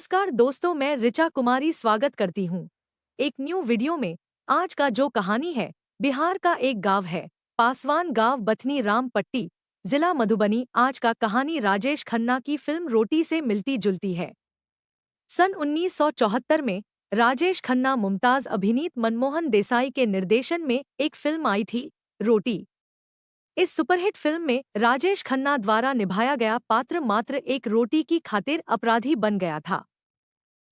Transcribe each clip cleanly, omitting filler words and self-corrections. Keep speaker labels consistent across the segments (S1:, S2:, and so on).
S1: नमस्कार दोस्तों, मैं ऋचा कुमारी स्वागत करती हूँ एक न्यू वीडियो में। आज का जो कहानी है, बिहार का एक गांव है, पासवान गांव, बथनी रामपट्टी, जिला मधुबनी। आज का कहानी राजेश खन्ना की फिल्म रोटी से मिलती जुलती है। सन 1974 में राजेश खन्ना मुमताज अभिनीत मनमोहन देसाई के निर्देशन में एक फिल्म आई थी, रोटी। इस सुपरहिट फिल्म में राजेश खन्ना द्वारा निभाया गया पात्र मात्र एक रोटी की खातिर अपराधी बन गया था।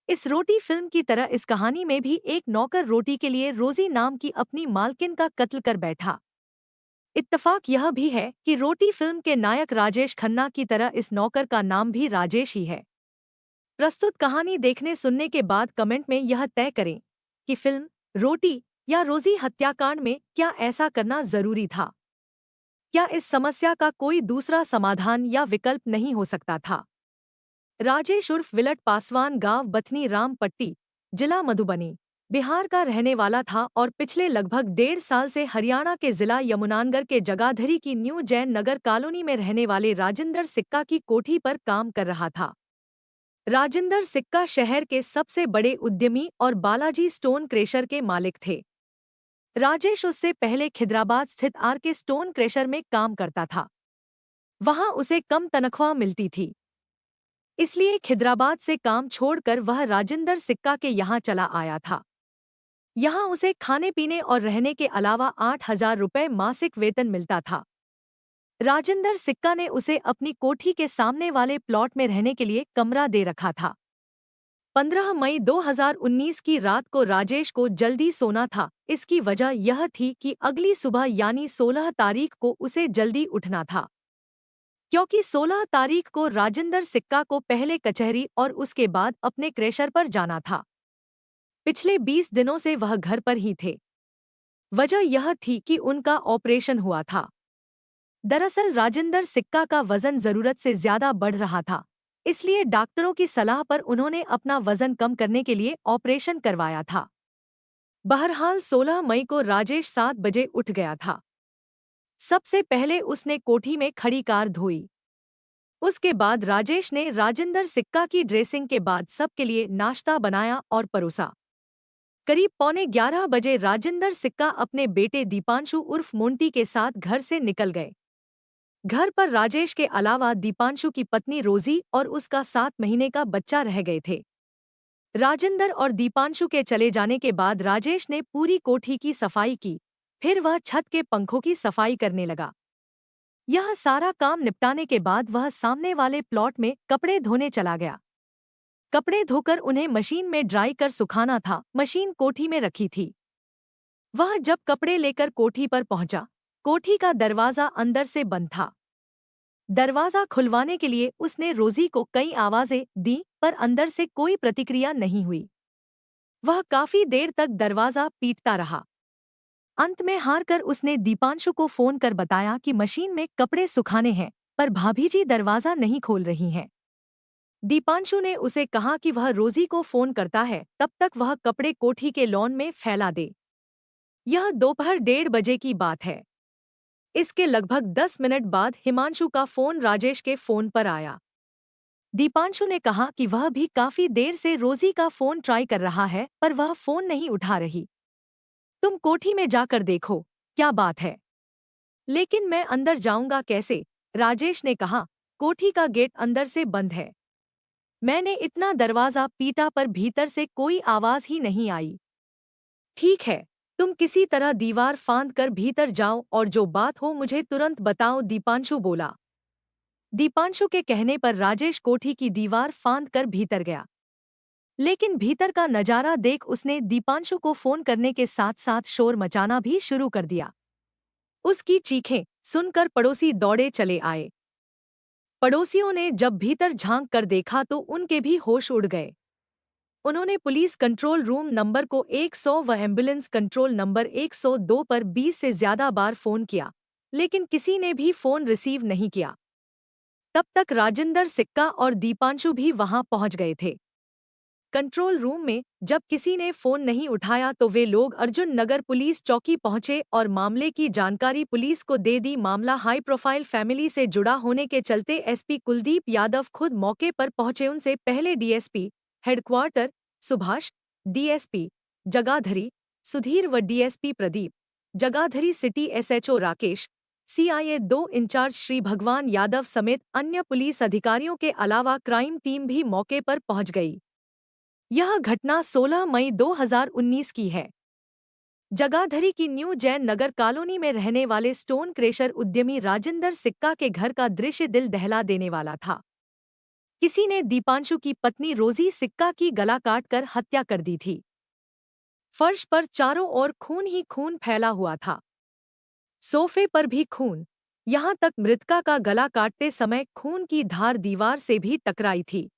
S1: इस रोटी फिल्म की तरह इस कहानी में भी एक नौकर रोटी के लिए रोजी नाम की अपनी मालकिन का कत्ल कर बैठा। इत्तफाक यह भी है कि रोटी फिल्म के नायक राजेश खन्ना की तरह इस नौकर का नाम भी राजेश ही है। प्रस्तुत कहानी देखने सुनने के बाद कमेंट में यह तय करें कि फिल्म रोटी या रोजी हत्याकांड में क्या ऐसा करना जरूरी था। क्या इस समस्या का कोई दूसरा समाधान या विकल्प नहीं हो सकता था। राजेश उर्फ विलट पासवान गांव बथनी रामपट्टी, जिला मधुबनी, बिहार का रहने वाला था और पिछले लगभग 1.5 साल से हरियाणा के जिला यमुनानगर के जगाधरी की न्यू जैन नगर कॉलोनी में रहने वाले राजिंदर सिक्का की कोठी पर काम कर रहा था। राजिंदर सिक्का शहर के सबसे बड़े उद्यमी और बालाजी स्टोन क्रेशर के मालिक थे। राजेश उससे पहले खिदराबाद स्थित आरके स्टोन क्रेशर में काम करता था। वहां उसे कम तनख्वाह मिलती थी, इसलिए खिदराबाद से काम छोड़कर वह राजिंदर सिक्का के यहाँ चला आया था। यहाँ उसे खाने पीने और रहने के अलावा 8,000 रुपये मासिक वेतन मिलता था। राजिंदर सिक्का ने उसे अपनी कोठी के सामने वाले प्लॉट में रहने के लिए कमरा दे रखा था। 15 मई 2019 की रात को राजेश को जल्दी सोना था। इसकी वजह यह थी कि अगली सुबह यानी 16 तारीख को उसे जल्दी उठना था, क्योंकि 16 तारीख को राजिंदर सिक्का को पहले कचहरी और उसके बाद अपने क्रेशर पर जाना था। पिछले 20 दिनों से वह घर पर ही थे। वजह यह थी कि उनका ऑपरेशन हुआ था। दरअसल राजिंदर सिक्का का वजन जरूरत से ज्यादा बढ़ रहा था, इसलिए डॉक्टरों की सलाह पर उन्होंने अपना वजन कम करने के लिए ऑपरेशन करवाया था। बहरहाल 16 मई को राजेश 7 बजे उठ गया था। सबसे पहले उसने कोठी में खड़ी कार धोई। उसके बाद राजेश ने राजिंदर सिक्का की ड्रेसिंग के बाद सबके लिए नाश्ता बनाया और परोसा। करीब 10:45 बजे राजिंदर सिक्का अपने बेटे दीपांशु उर्फ मोंटी के साथ घर से निकल गए। घर पर राजेश के अलावा दीपांशु की पत्नी रोजी और उसका 7 महीने का बच्चा रह गए थे। राजिंदर और दीपांशु के चले जाने के बाद राजेश ने पूरी कोठी की सफाई की, फिर वह छत के पंखों की सफाई करने लगा। यह सारा काम निपटाने के बाद वह सामने वाले प्लॉट में कपड़े धोने चला गया। कपड़े धोकर उन्हें मशीन में ड्राई कर सुखाना था। मशीन कोठी में रखी थी। वह जब कपड़े लेकर कोठी पर पहुंचा, कोठी का दरवाजा अंदर से बंद था। दरवाजा खुलवाने के लिए उसने रोजी को कई आवाजें दी, पर अंदर से कोई प्रतिक्रिया नहीं हुई। वह काफी देर तक दरवाजा पीटता रहा। अंत में हारकर उसने दीपांशु को फोन कर बताया कि मशीन में कपड़े सुखाने हैं, पर भाभी जी दरवाजा नहीं खोल रही हैं। दीपांशु ने उसे कहा कि वह रोजी को फोन करता है, तब तक वह कपड़े कोठी के लॉन में फैला दे। यह दोपहर 1:30 बजे की बात है। इसके लगभग 10 मिनट बाद हिमांशु का फोन राजेश के फोन पर आया। दीपांशु ने कहा कि वह भी काफी देर से रोजी का फोन ट्राई कर रहा है, पर वह फोन नहीं उठा रही। तुम कोठी में जाकर देखो, क्या बात है। लेकिन मैं अंदर जाऊंगा कैसे, राजेश ने कहा। कोठी का गेट अंदर से बंद है। मैंने इतना दरवाजा पीटा पर भीतर से कोई आवाज ही नहीं आई। ठीक है, तुम किसी तरह दीवार फांद कर भीतर जाओ और जो बात हो मुझे तुरंत बताओ, दीपांशु बोला। दीपांशु के कहने पर राजेश कोठी की दीवार फांद कर भीतर गया, लेकिन भीतर का नजारा देख उसने दीपांशु को फोन करने के साथ साथ शोर मचाना भी शुरू कर दिया। उसकी चीखें सुनकर पड़ोसी दौड़े चले आए। पड़ोसियों ने जब भीतर झांक कर देखा तो उनके भी होश उड़ गए। उन्होंने पुलिस कंट्रोल रूम नंबर को 100 व एम्बुलेंस कंट्रोल नंबर 102 पर 20 से ज्यादा बार फोन किया, लेकिन किसी ने भी फोन रिसीव नहीं किया। तब तक राजिंदर सिक्का और दीपांशु भी वहां पहुंच गए थे। कंट्रोल रूम में जब किसी ने फोन नहीं उठाया तो वे लोग अर्जुन नगर पुलिस चौकी पहुंचे और मामले की जानकारी पुलिस को दे दी। मामला हाई प्रोफाइल फैमिली से जुड़ा होने के चलते एसपी कुलदीप यादव खुद मौके पर पहुंचे। उनसे पहले DSP headquarter Subhash, DSP Jagadhri Sudhir व DSP Pradeep, Jagadhri city SHO Rakesh, CIA 2 incharge Shri Bhagwan Yadav समेत अन्य पुलिस अधिकारियों के अलावा क्राइम टीम भी मौके पर पहुंच गई। यह घटना 16 मई 2019 की है। जगाधरी की न्यू जैन नगर कॉलोनी में रहने वाले स्टोन क्रेशर उद्यमी राजेंद्र सिक्का के घर का दृश्य दिल दहला देने वाला था। किसी ने दीपांशु की पत्नी रोजी सिक्का की गला काटकर हत्या कर दी थी। फर्श पर चारों ओर खून ही खून फैला हुआ था, सोफे पर भी खून, यहां तक मृतका का गला काटते समय खून की धार दीवार से भी टकराई थी,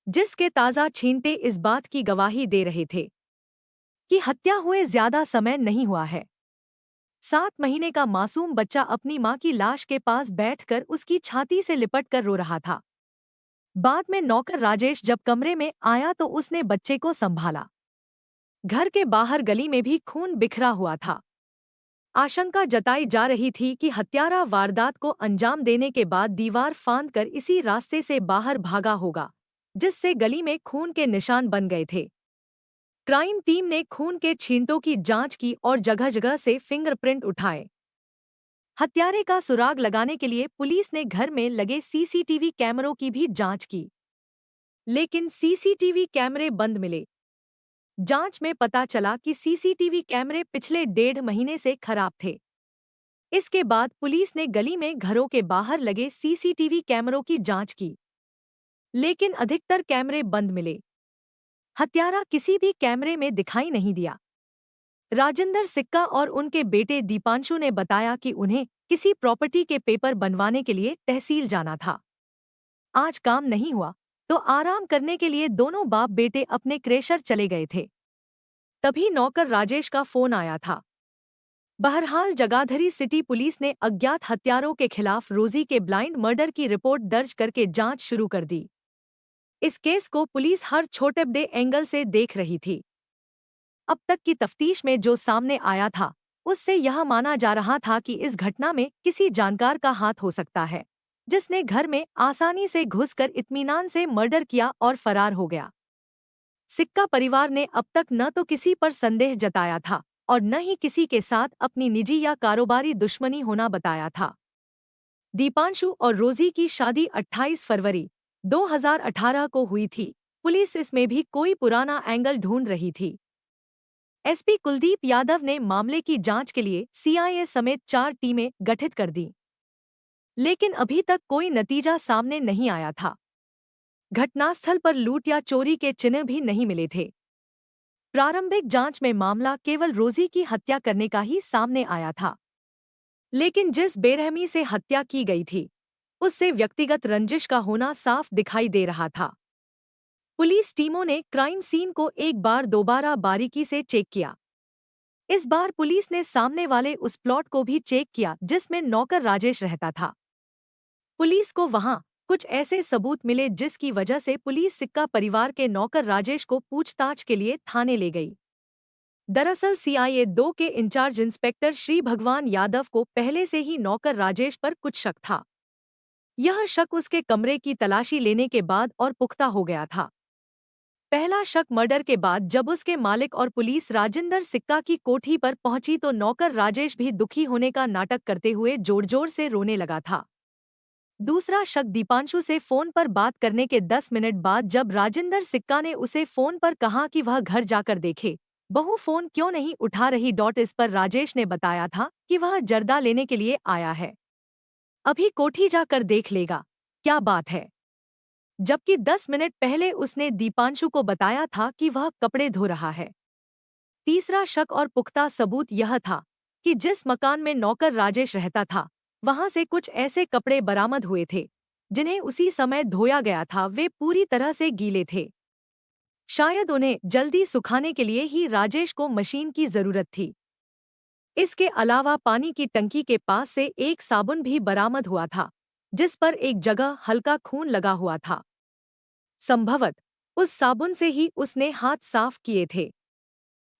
S1: जिसके ताज़ा छींटे इस बात की गवाही दे रहे थे कि हत्या हुए ज्यादा समय नहीं हुआ है। 7 महीने का मासूम बच्चा अपनी मां की लाश के पास बैठकर उसकी छाती से लिपट कर रो रहा था। बाद में नौकर राजेश जब कमरे में आया तो उसने बच्चे को संभाला। घर के बाहर गली में भी खून बिखरा हुआ था। आशंका जताई जा रही थी कि हत्यारा वारदात को अंजाम देने के बाद दीवार फांदकर इसी रास्ते से बाहर भागा होगा, जिससे गली में खून के निशान बन गए थे। क्राइम टीम ने खून के छींटों की जांच की और जगह जगह से फिंगरप्रिंट उठाए। हत्यारे का सुराग लगाने के लिए पुलिस ने घर में लगे सीसीटीवी कैमरों की भी जांच की, लेकिन सीसीटीवी कैमरे बंद मिले। जांच में पता चला कि सीसीटीवी कैमरे पिछले 1.5 महीने से खराब थे। इसके बाद पुलिस ने गली में घरों के बाहर लगे सीसीटीवी कैमरों की जांच की, लेकिन अधिकतर कैमरे बंद मिले। हत्यारा किसी भी कैमरे में दिखाई नहीं दिया। राजेंद्र सिक्का और उनके बेटे दीपांशु ने बताया कि उन्हें किसी प्रॉपर्टी के पेपर बनवाने के लिए तहसील जाना था। आज काम नहीं हुआ तो आराम करने के लिए दोनों बाप बेटे अपने क्रेशर चले गए थे। तभी नौकर राजेश का फोन आया था। बहरहाल जगाधरी सिटी पुलिस ने अज्ञात हत्यारों के खिलाफ रोजी के ब्लाइंड मर्डर की रिपोर्ट दर्ज करके जांच शुरू कर दी। इस केस को पुलिस हर छोटे बड़े एंगल से देख रही थी। अब तक की तफ्तीश में जो सामने आया था, उससे यह माना जा रहा था कि इस घटना में किसी जानकार का हाथ हो सकता है, जिसने घर में आसानी से घुसकर इत्मीनान से मर्डर किया और फरार हो गया। सिक्का परिवार ने अब तक न तो किसी पर संदेह जताया था और न ही किसी के साथ अपनी निजी या कारोबारी दुश्मनी होना बताया था। दीपांशु और रोजी की शादी 28 फरवरी 2018 को हुई थी। पुलिस इसमें भी कोई पुराना एंगल ढूंढ रही थी। एसपी कुलदीप यादव ने मामले की जांच के लिए सीआईए समेत 4 टीमें गठित कर दी, लेकिन अभी तक कोई नतीजा सामने नहीं आया था। घटनास्थल पर लूट या चोरी के चिन्ह भी नहीं मिले थे। प्रारंभिक जांच में मामला केवल रोजी की हत्या करने का ही सामने आया था, लेकिन जिस बेरहमी से हत्या की गई थी, उससे व्यक्तिगत रंजिश का होना साफ दिखाई दे रहा था। पुलिस टीमों ने क्राइम सीन को एक बार दोबारा बारीकी से चेक किया। इस बार पुलिस ने सामने वाले उस प्लॉट को भी चेक किया जिसमें नौकर राजेश रहता था। पुलिस को वहां कुछ ऐसे सबूत मिले जिसकी वजह से पुलिस सिक्का परिवार के नौकर राजेश को पूछताछ के लिए थाने ले गई। दरअसल सीआईए 2 के इंचार्ज इंस्पेक्टर श्री भगवान यादव को पहले से ही नौकर राजेश पर कुछ शक था। यह शक उसके कमरे की तलाशी लेने के बाद और पुख्ता हो गया था। पहला शक मर्डर के बाद जब उसके मालिक और पुलिस राजेंद्र सिक्का की कोठी पर पहुंची तो नौकर राजेश भी दुखी होने का नाटक करते हुए जोर जोर से रोने लगा था। दूसरा शक दीपांशु से फोन पर बात करने के 10 मिनट बाद जब राजेंद्र सिक्का ने उसे फोन पर कहा कि वह घर जाकर देखे बहू फोन क्यों नहीं उठा रही। इस पर राजेश ने बताया था कि वह जर्दा लेने के लिए आया है, अभी कोठी जाकर देख लेगा, क्या बात है। जबकि 10 मिनट पहले उसने दीपांशु को बताया था कि वह कपड़े धो रहा है। तीसरा शक और पुख्ता सबूत यह था कि जिस मकान में नौकर राजेश रहता था, वहां से कुछ ऐसे कपड़े बरामद हुए थे जिन्हें उसी समय धोया गया था। वे पूरी तरह से गीले थे। शायद उन्हें जल्दी सुखाने के लिए ही राजेश को मशीन की जरूरत थी। इसके अलावा पानी की टंकी के पास से एक साबुन भी बरामद हुआ था, जिस पर एक जगह हल्का खून लगा हुआ था। संभवतः उस साबुन से ही उसने हाथ साफ किए थे।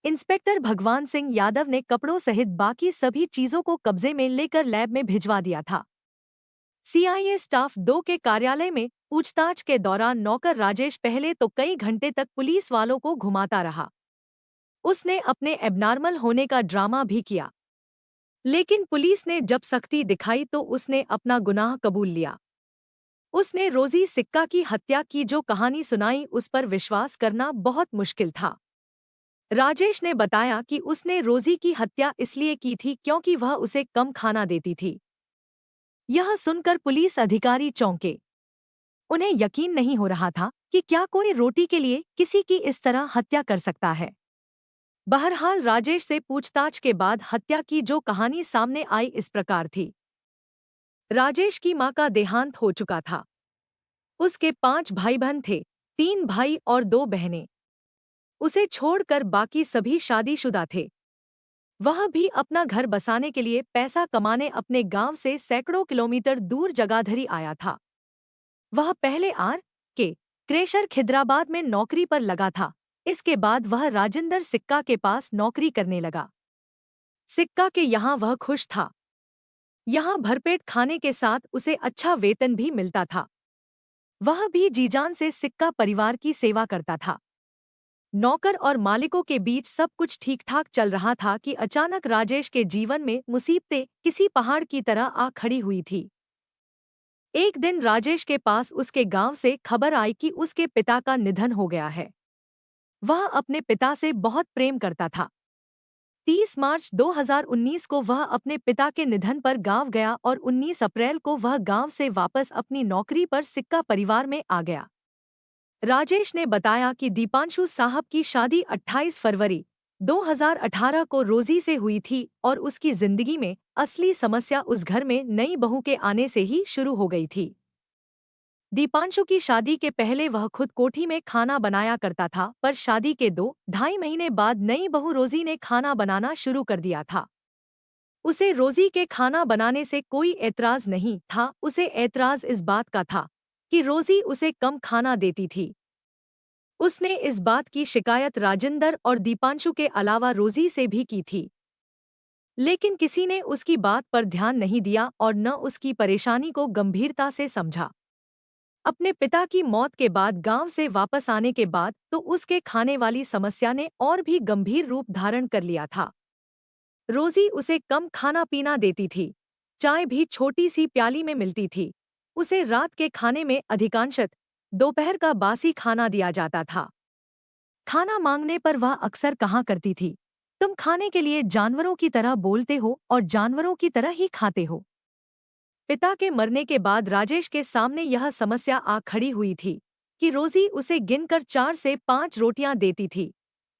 S1: इंस्पेक्टर भगवान सिंह यादव ने कपड़ों सहित बाकी सभी चीजों को कब्जे में लेकर लैब में भिजवा दिया था। सीआईए स्टाफ 2 के कार्यालय में पूछताछ के दौरान नौकर राजेश पहले तो कई घंटे तक पुलिस वालों को घुमाता रहा। उसने अपने एबनॉर्मल होने का ड्रामा भी किया, लेकिन पुलिस ने जब सख्ती दिखाई तो उसने अपना गुनाह कबूल लिया। उसने रोजी सिक्का की हत्या की जो कहानी सुनाई उस पर विश्वास करना बहुत मुश्किल था। राजेश ने बताया कि उसने रोजी की हत्या इसलिए की थी क्योंकि वह उसे कम खाना देती थी। यह सुनकर पुलिस अधिकारी चौंके। उन्हें यकीन नहीं हो रहा था कि क्या कोई रोटी के लिए किसी की इस तरह हत्या कर सकता है। बहरहाल राजेश से पूछताछ के बाद हत्या की जो कहानी सामने आई इस प्रकार थी। राजेश की मां का देहांत हो चुका था। उसके 5 भाई बहन थे, 3 भाई और 2 बहनें। उसे छोड़कर बाकी सभी शादीशुदा थे। वह भी अपना घर बसाने के लिए पैसा कमाने अपने गांव से सैकड़ों किलोमीटर दूर जगाधरी आया था। वह पहले के क्रेशर खिदराबाद में नौकरी पर लगा था। इसके बाद वह राजेंद्र सिक्का के पास नौकरी करने लगा। सिक्का के यहाँ वह खुश था। यहाँ भरपेट खाने के साथ उसे अच्छा वेतन भी मिलता था। वह भी जीजान से सिक्का परिवार की सेवा करता था। नौकर और मालिकों के बीच सब कुछ ठीक ठाक चल रहा था कि अचानक राजेश के जीवन में मुसीबतें किसी पहाड़ की तरह आ खड़ी हुई थी। एक दिन राजेश के पास उसके गांव से खबर आई कि उसके पिता का निधन हो गया है। वह अपने पिता से बहुत प्रेम करता था। 30 मार्च 2019 को वह अपने पिता के निधन पर गांव गया और 19 अप्रैल को वह गांव से वापस अपनी नौकरी पर सिक्का परिवार में आ गया। राजेश ने बताया कि दीपांशु साहब की शादी 28 फरवरी 2018 को रोजी से हुई थी और उसकी जिंदगी में असली समस्या उस घर में नई बहू के आने से ही शुरू हो गई थी। दीपांशु की शादी के पहले वह खुद कोठी में खाना बनाया करता था, पर शादी के 2-2.5 महीने बाद नई बहू रोजी ने खाना बनाना शुरू कर दिया था। उसे रोजी के खाना बनाने से कोई ऐतराज नहीं था। उसे ऐतराज इस बात का था कि रोजी उसे कम खाना देती थी। उसने इस बात की शिकायत राजेंद्र और दीपांशु के अलावा रोजी से भी की थी, लेकिन किसी ने उसकी बात पर ध्यान नहीं दिया और न उसकी परेशानी को गंभीरता से समझा। अपने पिता की मौत के बाद गांव से वापस आने के बाद तो उसके खाने वाली समस्या ने और भी गंभीर रूप धारण कर लिया था। रोजी उसे कम खाना पीना देती थी। चाय भी छोटी सी प्याली में मिलती थी। उसे रात के खाने में अधिकांशत दोपहर का बासी खाना दिया जाता था। खाना मांगने पर वह अक्सर कहा करती थी, तुम खाने के लिए जानवरों की तरह बोलते हो और जानवरों की तरह ही खाते हो। पिता के मरने के बाद राजेश के सामने यह समस्या आ खड़ी हुई थी कि रोजी उसे गिनकर 4 से 5 रोटियां देती थी,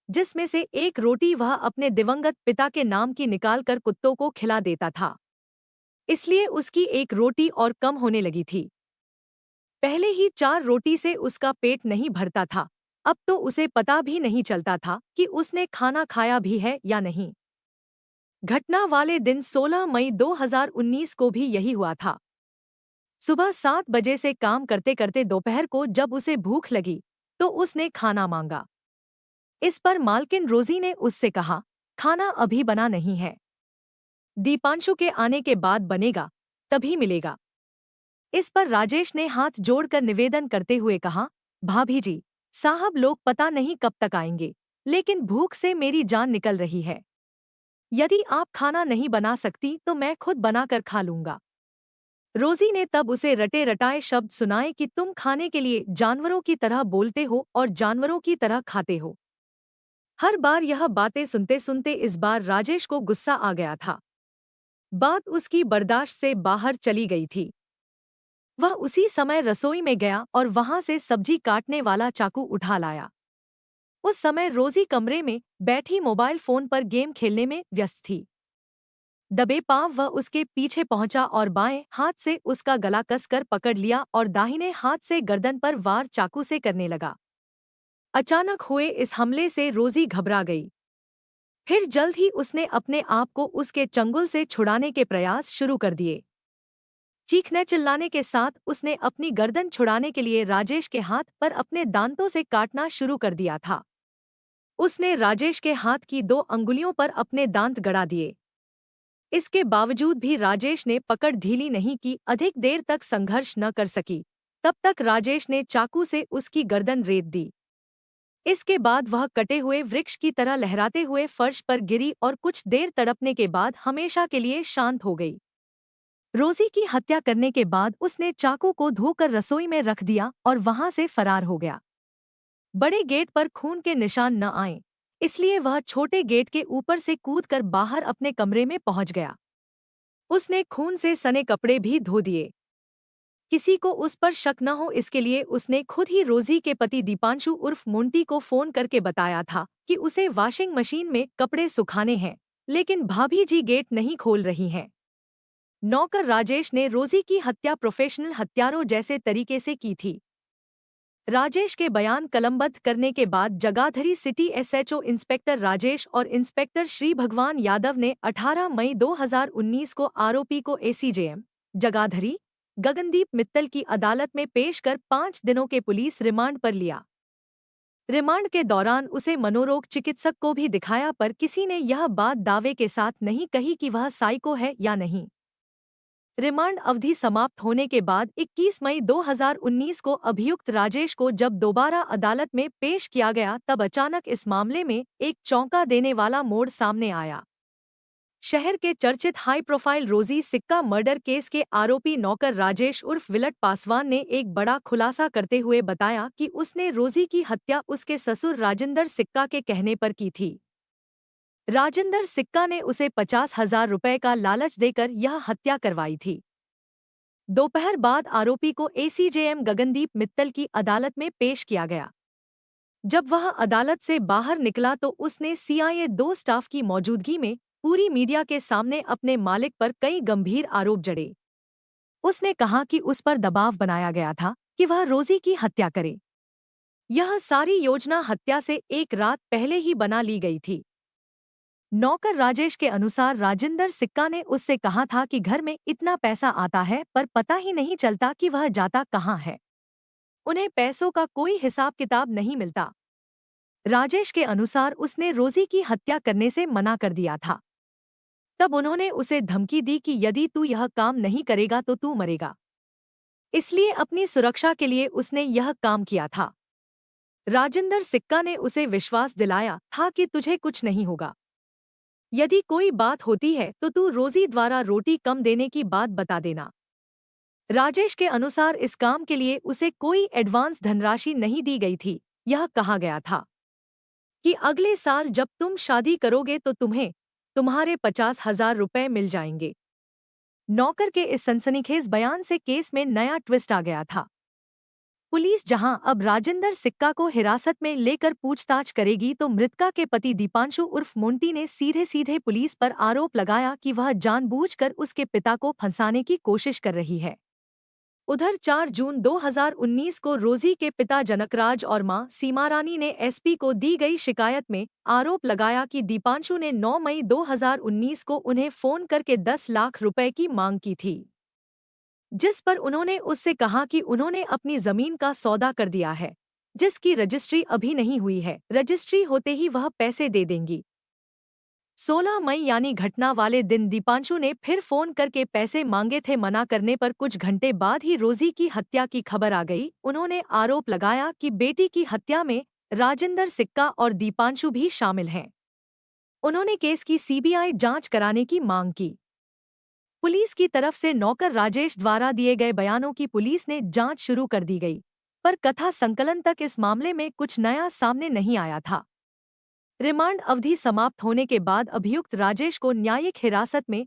S1: जिसमें से एक रोटी वह अपने दिवंगत पिता के नाम की निकालकर कुत्तों को खिला देता था। इसलिए उसकी एक रोटी और कम होने लगी थी। पहले ही 4 रोटी से उसका पेट नहीं भरता था। अब तो उसे पता भी नहीं चलता था कि उसने खाना खाया भी है या नहीं। घटना वाले दिन 16 मई 2019 को भी यही हुआ था। सुबह 7 बजे से काम करते करते दोपहर को जब उसे भूख लगी तो उसने खाना मांगा। इस पर मालकिन रोजी ने उससे कहा, खाना अभी बना नहीं है, दीपांशु के आने के बाद बनेगा, तभी मिलेगा। इस पर राजेश ने हाथ जोड़कर निवेदन करते हुए कहा, भाभी जी, साहब लोग पता नहीं कब तक आएंगे, लेकिन भूख से मेरी जान निकल रही है। यदि आप खाना नहीं बना सकती तो मैं खुद बनाकर खा लूंगा। रोजी ने तब उसे रटे रटाए शब्द सुनाए कि तुम खाने के लिए जानवरों की तरह बोलते हो और जानवरों की तरह खाते हो। हर बार यह बातें सुनते सुनते इस बार राजेश को गुस्सा आ गया था। बात उसकी बर्दाश्त से बाहर चली गई थी। वह उसी समय रसोई में गया और वहां से सब्जी काटने वाला चाकू उठा लाया। उस समय रोजी कमरे में बैठी मोबाइल फोन पर गेम खेलने में व्यस्त थी। दबे पांव वह उसके पीछे पहुंचा और बाएं हाथ से उसका गला कसकर पकड़ लिया और दाहिने हाथ से गर्दन पर वार चाकू से करने लगा। अचानक हुए इस हमले से रोजी घबरा गई। फिर जल्द ही उसने अपने आप को उसके चंगुल से छुड़ाने के प्रयास शुरू कर दिए। चीखने चिल्लाने के साथ उसने अपनी गर्दन छुड़ाने के लिए राजेश के हाथ पर अपने दांतों से काटना शुरू कर दिया था। उसने राजेश के हाथ की 2 अंगुलियों पर अपने दांत गड़ा दिए। इसके बावजूद भी राजेश ने पकड़ ढीली नहीं की, अधिक देर तक संघर्ष न कर सकी। तब तक राजेश ने चाकू से उसकी गर्दन रेत दी। इसके बाद वह कटे हुए वृक्ष की तरह लहराते हुए फर्श पर गिरी और कुछ देर तड़पने के बाद हमेशा के लिए शांत हो गई। रोजी की हत्या करने के बाद उसने चाकू को धोकर रसोई में रख दिया और वहां से फरार हो गया। बड़े गेट पर खून के निशान न आए, इसलिए वह छोटे गेट के ऊपर से कूदकर बाहर अपने कमरे में पहुंच गया। उसने खून से सने कपड़े भी धो दिए। किसी को उस पर शक न हो इसके लिए उसने खुद ही रोजी के पति दीपांशु उर्फ मोंटी को फोन करके बताया था कि उसे वॉशिंग मशीन में कपड़े सुखाने हैं, लेकिन भाभी जी गेट नहीं खोल रही हैं। नौकर राजेश ने रोजी की हत्या प्रोफेशनल हत्यारों जैसे तरीके से की थी। राजेश के बयान कलमबद्ध करने के बाद Jagadhri city SHO inspector Rajesh और इंस्पेक्टर श्री भगवान यादव ने 18 मई 2019 को आरोपी को एसीजेएम जगाधरी गगनदीप मित्तल की अदालत में पेश कर 5 दिनों के पुलिस रिमांड पर लिया। रिमांड के दौरान उसे मनोरोग चिकित्सक को भी दिखाया, पर किसी ने यह बात दावे के साथ नहीं कही कि वह साइको है या नहीं। रिमांड अवधि समाप्त होने के बाद 21 मई 2019 को अभियुक्त राजेश को जब दोबारा अदालत में पेश किया गया, तब अचानक इस मामले में एक चौंका देने वाला मोड़ सामने आया। शहर के चर्चित हाई प्रोफाइल रोजी सिक्का मर्डर केस के आरोपी नौकर राजेश उर्फ विलट पासवान ने एक बड़ा खुलासा करते हुए बताया कि उसने रोजी की हत्या उसके ससुर राजेंद्र सिक्का के कहने पर की थी। राजेंद्र सिक्का ने उसे 50,000 रुपए का लालच देकर यह हत्या करवाई थी। दोपहर बाद आरोपी को एसीजेएम गगनदीप मित्तल की अदालत में पेश किया गया। जब वह अदालत से बाहर निकला तो उसने सीआईए 2 स्टाफ की मौजूदगी में पूरी मीडिया के सामने अपने मालिक पर कई गंभीर आरोप जड़े। उसने कहा कि उस पर दबाव बनाया गया था कि वह रोजी की हत्या करे। यह सारी योजना हत्या से एक रात पहले ही बना ली गई थी। नौकर राजेश के अनुसार राजेंद्र सिक्का ने उससे कहा था कि घर में इतना पैसा आता है पर पता ही नहीं चलता कि वह जाता कहाँ है। उन्हें पैसों का कोई हिसाब किताब नहीं मिलता। राजेश के अनुसार उसने रोजी की हत्या करने से मना कर दिया था। तब उन्होंने उसे धमकी दी कि यदि तू यह काम नहीं करेगा तो तू मरेगा। इसलिए अपनी सुरक्षा के लिए उसने यह काम किया था। राजेंद्र सिक्का ने उसे विश्वास दिलाया था कि तुझे कुछ नहीं होगा। यदि कोई बात होती है तो तू रोजी द्वारा रोटी कम देने की बात बता देना। राजेश के अनुसार इस काम के लिए उसे कोई एडवांस धनराशि नहीं दी गई थी। यह कहा गया था कि अगले साल जब तुम शादी करोगे तो तुम्हें तुम्हारे 50,000 रुपए मिल जाएंगे। नौकर के इस सनसनीखेज बयान से केस में नया ट्विस्ट आ गया था। पुलिस जहां अब राजेंद्र सिक्का को हिरासत में लेकर पूछताछ करेगी, तो मृतका के पति दीपांशु उर्फ मोंटी ने सीधे सीधे पुलिस पर आरोप लगाया कि वह जानबूझकर उसके पिता को फंसाने की कोशिश कर रही है। उधर 4 जून 2019 को रोजी के पिता जनकराज और मां सीमारानी ने एसपी को दी गई शिकायत में आरोप लगाया कि दीपांशु ने 9 मई 2019 को उन्हें फोन करके 10 लाख रुपए की मांग की थी, जिस पर उन्होंने उससे कहा कि उन्होंने अपनी जमीन का सौदा कर दिया है, जिसकी रजिस्ट्री अभी नहीं हुई है, रजिस्ट्री होते ही वह पैसे दे देंगी। 16 मई यानी घटना वाले दिन दीपांशु ने फिर फोन करके पैसे मांगे थे। मना करने पर कुछ घंटे बाद ही रोजी की हत्या की खबर आ गई। उन्होंने आरोप लगाया कि बेटी की हत्या में राजेंद्र सिक्का और दीपांशु भी शामिल हैं। उन्होंने केस की सीबीआई जांच कराने की मांग की। पुलिस की तरफ से नौकर राजेश द्वारा दिए गए बयानों की पुलिस ने जांच शुरू कर दी गई, पर कथा संकलन तक इस मामले में कुछ नया सामने नहीं आया था। रिमांड अवधि समाप्त होने के बाद अभियुक्त राजेश को न्यायिक हिरासत में